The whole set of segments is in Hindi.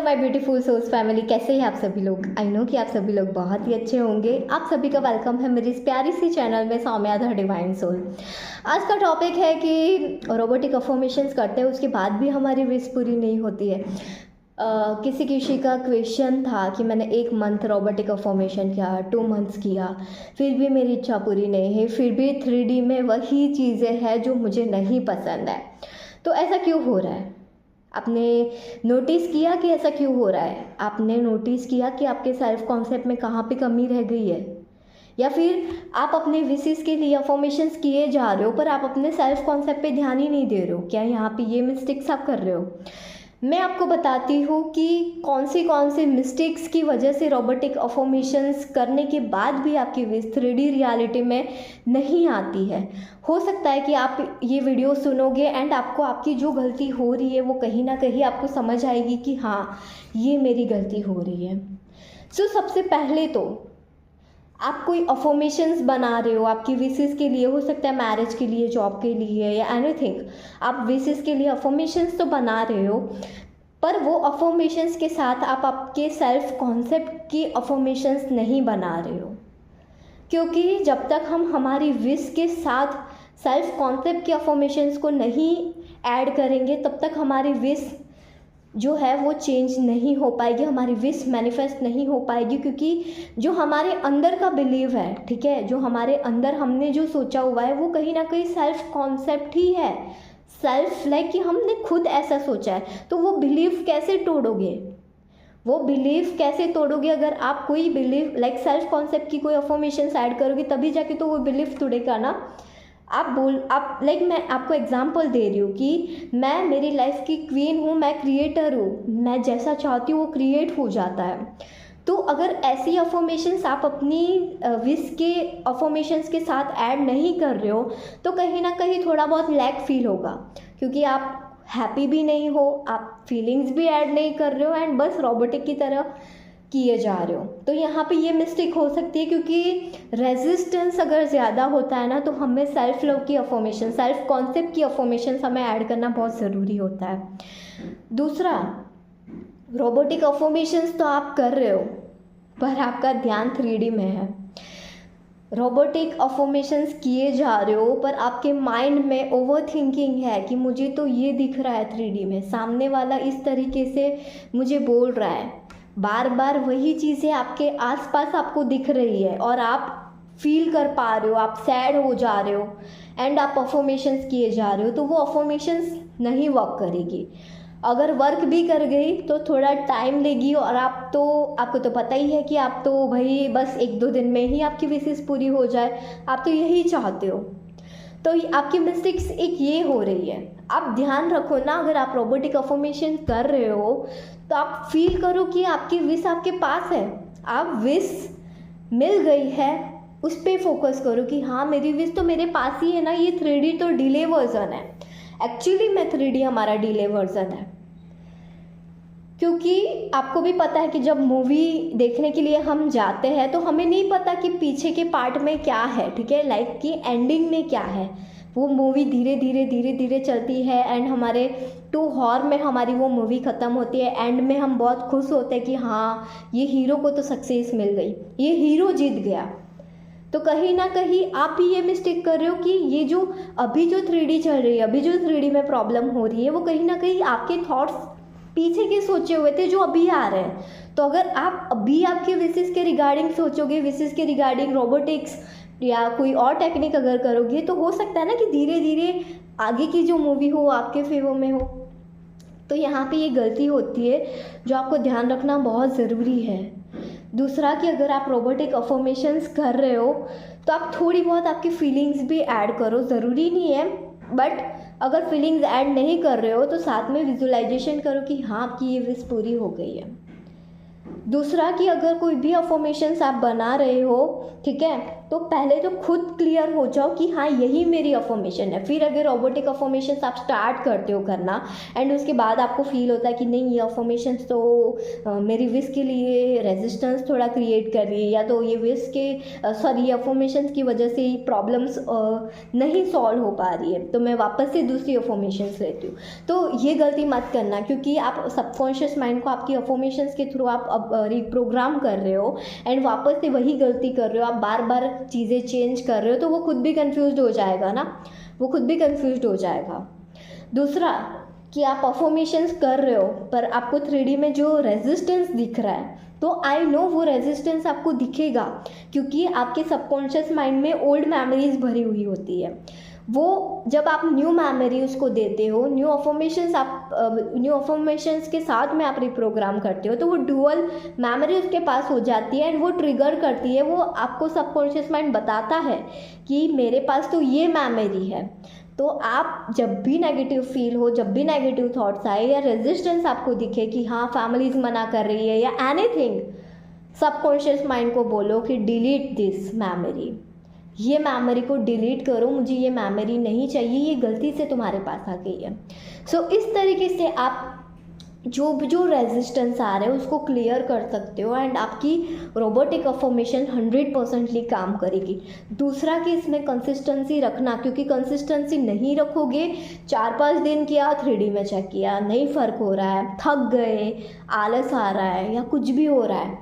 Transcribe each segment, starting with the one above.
माय ब्यूटीफुल सोल्स फैमिली, कैसे हैं आप सभी लोग। आई नो कि आप सभी लोग बहुत ही अच्छे होंगे। आप सभी का वेलकम है मेरी इस प्यारी सी चैनल में सौम्या द डिवाइन सोल। आज का टॉपिक है कि रोबोटिक अफर्मेशंस करते हैं उसके बाद भी हमारी विश पूरी नहीं होती है। किसी का क्वेश्चन था कि मैंने 1 मंथ रोबोटिक अफर्मेशन किया, 2 मंथ्स किया, फिर भी मेरी इच्छा पूरी नहीं है, फिर भी 3D में वही चीज़ें हैं जो मुझे नहीं पसंद है। तो ऐसा क्यों हो रहा है? आपने नोटिस किया कि ऐसा क्यों हो रहा है? आपने नोटिस किया कि आपके सेल्फ कॉन्सेप्ट में कहाँ पे कमी रह गई है? या फिर आप अपने विशेस के लिए अफर्मेशंस किए जा रहे हो पर आप अपने सेल्फ कॉन्सेप्ट पे ध्यान ही नहीं दे रहे हो? क्या यहाँ पे ये मिस्टेक्स आप कर रहे हो? मैं आपको बताती हूँ कि कौन से मिस्टेक्स की वजह से रोबोटिक अफर्मेशंस करने के बाद भी आपकी विश 3D रियलिटी में नहीं आती है। हो सकता है कि आप ये वीडियो सुनोगे एंड आपको आपकी जो गलती हो रही है वो कहीं ना कहीं आपको समझ आएगी कि हाँ, ये मेरी गलती हो रही है। सबसे पहले तो आप कोई अफर्मेशंस बना रहे हो आपकी विशेस के लिए, हो सकता है मैरिज के लिए, जॉब के लिए या एनीथिंग। आप विशेस के लिए अफर्मेशंस तो बना रहे हो पर वो अफर्मेशंस के साथ आप आपके सेल्फ कॉन्सेप्ट की अफर्मेशंस नहीं बना रहे हो, क्योंकि जब तक हम हमारी विश के साथ सेल्फ कॉन्सेप्ट की अफर्मेशंस को नहीं ऐड करेंगे तब तक हमारी विश जो है वो चेंज नहीं हो पाएगी, हमारी विश मैनिफेस्ट नहीं हो पाएगी। क्योंकि जो हमारे अंदर का बिलीव है, ठीक है, जो हमारे अंदर हमने जो सोचा हुआ है वो कहीं ना कहीं सेल्फ कॉन्सेप्ट ही है। सेल्फ लाइक कि हमने खुद ऐसा सोचा है, तो वो बिलीव कैसे तोड़ोगे? वो बिलीव कैसे तोड़ोगे? अगर आप कोई बिलीव लाइक सेल्फ कॉन्सेप्ट की कोई अफर्मेशन ऐड करोगे तभी जाके तो वो बिलीव तोड़ेगा ना। आप लाइक मैं आपको एग्जांपल दे रही हूँ कि मैं मेरी लाइफ की क्वीन हूँ, मैं क्रिएटर हूँ, मैं जैसा चाहती हूँ वो क्रिएट हो जाता है। तो अगर ऐसी अफर्मेशंस आप अपनी विश के अफर्मेशंस के साथ ऐड नहीं कर रहे हो तो कहीं ना कहीं थोड़ा बहुत लैक फील होगा, क्योंकि आप हैप्पी भी नहीं हो, आप फीलिंग्स भी ऐड नहीं कर रहे हो एंड बस रोबोटिक की तरह किए जा रहे हो। तो यहाँ पे ये मिस्टेक हो सकती है, क्योंकि रेजिस्टेंस अगर ज़्यादा होता है ना तो हमें सेल्फ लव की अफर्मेशन, सेल्फ कॉन्सेप्ट की अफर्मेशन हमें ऐड करना बहुत ज़रूरी होता है। दूसरा, रोबोटिक अफर्मेशंस तो आप कर रहे हो पर आपका ध्यान 3D में है। रोबोटिक अफर्मेशंस किए जा रहे हो पर आपके माइंड में ओवर थिंकिंग है कि मुझे तो ये दिख रहा है 3D में, सामने वाला इस तरीके से मुझे बोल रहा है, बार बार वही चीज़ें आपके आसपास आपको दिख रही है और आप फील कर पा रहे हो, आप सैड हो जा रहे हो एंड आप अफर्मेशंस किए जा रहे हो, तो वो अफर्मेशंस नहीं वर्क करेगी। अगर वर्क भी कर गई तो थोड़ा टाइम लेगी और आपको तो पता ही है कि आप तो भाई बस 1-2 दिन में ही आपकी विशेस पूरी हो जाए, आप तो यही चाहते हो। तो आपकी मिस्टेक्स एक ये हो रही है। आप ध्यान रखो ना, अगर आप रोबोटिक अफर्मेशन कर रहे हो तो आप फील करो कि आपकी विश आपके पास है, आप विश मिल गई है उस पर फोकस करो कि हाँ मेरी विश तो मेरे पास ही है ना। ये 3D तो डिले वर्जन है, एक्चुअली में 3D हमारा डिले वर्जन है। क्योंकि आपको भी पता है कि जब मूवी देखने के लिए हम जाते हैं तो हमें नहीं पता कि पीछे के पार्ट में क्या है, ठीक है, लाइक कि एंडिंग में क्या है। वो मूवी धीरे धीरे चलती है एंड हमारे 2 हॉर में हमारी वो मूवी ख़त्म होती है। एंड में हम बहुत खुश होते हैं कि हाँ ये हीरो को तो सक्सेस मिल गई, ये हीरो जीत गया। तो कहीं ना कहीं आप ही ये मिस्टेक कर रहे हो कि ये जो अभी जो 3D चल रही है, अभी जो 3D में प्रॉब्लम हो रही है वो कहीं ना कहीं आपके थॉट्स पीछे के सोचे हुए थे जो अभी आ रहे हैं। तो अगर आप अभी आपके विशेस के रिगार्डिंग सोचोगे, विशेस के रिगार्डिंग रोबोटिक्स या कोई और टेक्निक अगर करोगे तो हो सकता है ना कि धीरे धीरे आगे की जो मूवी हो आपके फेवर में हो। तो यहाँ पे ये गलती होती है जो आपको ध्यान रखना बहुत ज़रूरी है। दूसरा कि अगर आप रोबोटिक अफर्मेशंस कर रहे हो तो आप थोड़ी बहुत आपकी फीलिंग्स भी ऐड करो, ज़रूरी नहीं है, बट अगर फीलिंग्स ऐड नहीं कर रहे हो तो साथ में विजुअलाइजेशन करो कि हाँ आपकी ये विश पूरी हो गई है। दूसरा कि अगर कोई भी अफर्मेशंस आप बना रहे हो, ठीक है, तो पहले तो खुद क्लियर हो जाओ कि हाँ यही मेरी अफर्मेशन है। फिर अगर रोबोटिक अफर्मेशन आप स्टार्ट करते हो करना एंड उसके बाद आपको फील होता है कि नहीं ये अफर्मेशन तो मेरी विश के लिए रेजिस्टेंस थोड़ा क्रिएट कर रही है, या तो ये विश के सॉरी ये अफर्मेशन की वजह से ही प्रॉब्लम्स नहीं सॉल्व हो पा रही है, तो मैं वापस से दूसरी अफर्मेशंस लेती हूँ। तो ये गलती मत करना, क्योंकि आप सबकॉन्शियस माइंड को आपकी अफर्मेशंस के थ्रू आप अब रिप्रोग्राम कर रहे हो एंड वापस से वही गलती कर रहे हो, आप बार बार चीज़ें चेंज कर रहे हो, तो वो खुद भी कंफ्यूज हो जाएगा ना, वो खुद भी कंफ्यूज हो जाएगा। दूसरा कि आप अफर्मेशंस कर रहे हो पर आपको 3D में जो रेजिस्टेंस दिख रहा है, तो आई नो वो रेजिस्टेंस आपको दिखेगा, क्योंकि आपके सबकॉन्शियस माइंड में ओल्ड मेमोरीज भरी हुई होती है। वो जब आप न्यू मेमोरी उसको देते हो, न्यू अफर्मेशंस के साथ में आप रिप्रोग्राम करते हो, तो वो डुअल मेमोरी उसके पास हो जाती है एंड वो ट्रिगर करती है, वो आपको सबकॉन्शियस माइंड बताता है कि मेरे पास तो ये मेमोरी है। तो आप जब भी नेगेटिव फील हो, जब भी नेगेटिव थॉट्स आए या रेजिस्टेंस आपको दिखे कि हाँ फैमिलीज मना कर रही है या एनीथिंग, सबकॉन्शियस माइंड को बोलो कि डिलीट दिस मेमोरी, ये मेमोरी को डिलीट करो, मुझे ये मेमोरी नहीं चाहिए, ये गलती से तुम्हारे पास आ गई है। सो इस तरीके से आप जो रेजिस्टेंस आ रहे हैं उसको क्लियर कर सकते हो एंड आपकी रोबोटिक अफर्मेशन 100% काम करेगी। दूसरा कि इसमें कंसिस्टेंसी रखना, क्योंकि कंसिस्टेंसी नहीं रखोगे, 4-5 दिन किया 3D में चेक किया नहीं फ़र्क हो रहा है, थक गए, आलस आ रहा है या कुछ भी हो रहा है,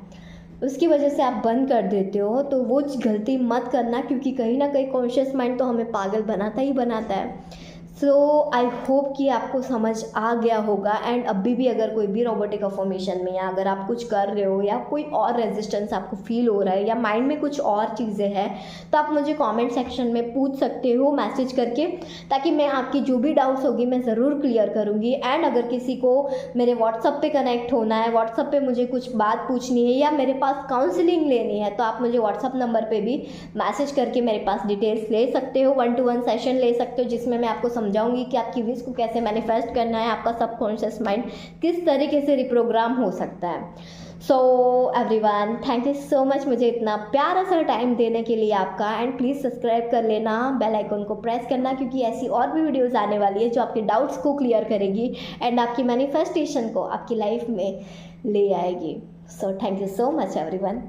उसकी वजह से आप बंद कर देते हो, तो वो गलती मत करना, क्योंकि कहीं ना कहीं कॉन्शियस माइंड तो हमें पागल बनाता ही बनाता है। सो आई होप कि आपको समझ आ गया होगा एंड अभी भी अगर कोई भी रोबोटिक अफर्मेशन में या अगर आप कुछ कर रहे हो या कोई और रेजिस्टेंस आपको फील हो रहा है या माइंड में कुछ और चीज़ें हैं, तो आप मुझे कमेंट सेक्शन में पूछ सकते हो मैसेज करके, ताकि मैं आपकी जो भी डाउट्स होगी मैं ज़रूर क्लियर करूँगी। एंड अगर किसी को मेरे व्हाट्सअप पे कनेक्ट होना है, व्हाट्सअप पे मुझे कुछ बात पूछनी है या मेरे पास काउंसलिंग लेनी है, तो आप मुझे व्हाट्सअप नंबर पर भी मैसेज करके मेरे पास डिटेल्स ले सकते हो, 1-to-1 सेशन ले सकते हो, जिसमें मैं आपको समझाऊंगी कि आपकी विश को कैसे मैनिफेस्ट करना है, आपका सबकॉन्शियस माइंड किस तरीके से रिप्रोग्राम हो सकता है। So everyone, thank you so much मुझे इतना प्यारा सा टाइम देने के लिए आपका, एंड प्लीज़ सब्सक्राइब कर लेना, बेल आइकन को प्रेस करना, क्योंकि ऐसी और भी वीडियोज़ आने वाली है जो आपके डाउट्स को क्लियर करेगी एंड आपकी मैनिफेस्टेशन को आपकी लाइफ में ले आएगी। So thank you so much everyone.